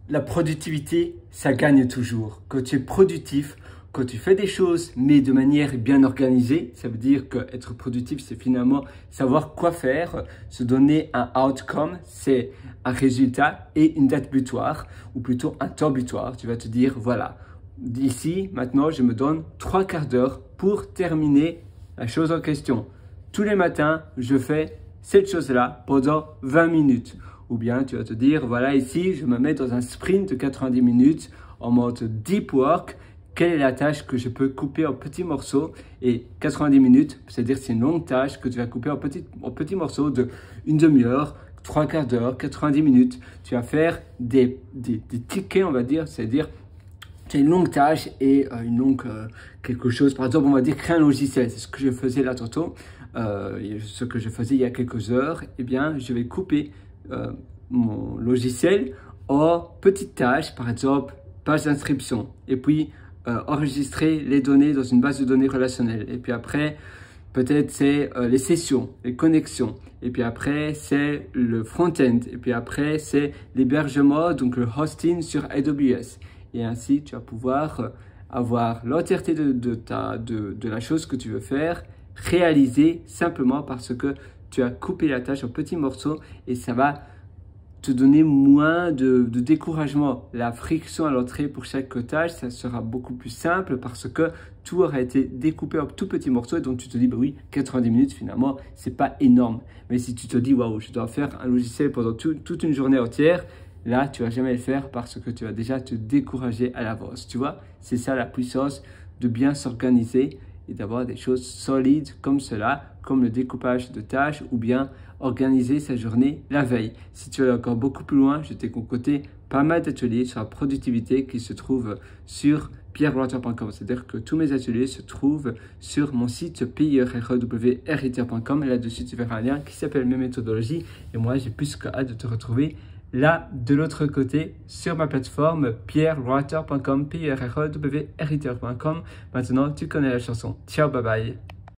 La productivité, ça gagne toujours. Quand tu es productif, quand tu fais des choses, mais de manière bien organisée, ça veut dire qu'être productif, c'est finalement savoir quoi faire, se donner un outcome, c'est un résultat et une date butoir, ou plutôt un temps butoir. Tu vas te dire, voilà, d'ici, maintenant, je me donne 3/4 d'heure pour terminer la chose en question. Tous les matins, je fais cette chose-là pendant 20 minutes. Ou bien tu vas te dire, voilà, ici, je me mets dans un sprint de 90 minutes en mode deep work. Quelle est la tâche que je peux couper en petits morceaux? Et 90 minutes, c'est-à-dire c'est une longue tâche que tu vas couper en petits morceaux de une demi-heure, 3/4 d'heure, 90 minutes. Tu vas faire des tickets, on va dire, c'est-à-dire tu as une longue tâche et quelque chose. Par exemple, on va dire créer un logiciel. C'est ce que je faisais là tantôt. Ce que je faisais il y a quelques heures. Eh bien, je vais couper mon logiciel en petites tâches. Par exemple, page d'inscription. Et puis, enregistrer les données dans une base de données relationnelle. Et puis après, peut-être c'est les sessions, les connexions. Et puis après, c'est le front-end. Et puis après, c'est l'hébergement, donc le hosting sur AWS. Et ainsi, tu vas pouvoir avoir l'entièreté de la chose que tu veux faire réalisée simplement parce que tu as coupé la tâche en petits morceaux et ça va te donner moins de découragement. La friction à l'entrée pour chaque tâche, ça sera beaucoup plus simple parce que tout aura été découpé en tout petits morceaux et donc tu te dis, bah oui, 90 minutes finalement, c'est pas énorme. Mais si tu te dis, waouh, je dois faire un logiciel pendant toute une journée entière, là, tu vas jamais le faire parce que tu vas déjà te décourager à l'avance. Tu vois, c'est ça la puissance de bien s'organiser et d'avoir des choses solides comme cela, comme le découpage de tâches ou bien organiser sa journée la veille. Si tu veux aller encore beaucoup plus loin, je t'ai concocté pas mal d'ateliers sur la productivité qui se trouvent sur pierrewriter.com. C'est-à-dire que tous mes ateliers se trouvent sur mon site pierrewriter.com et là-dessus tu verras un lien qui s'appelle mes méthodologies et moi j'ai plus que hâte de te retrouver là, de l'autre côté, sur ma plateforme pierrewriter.com, pierrewriter.com. Maintenant, tu connais la chanson. Ciao, bye bye.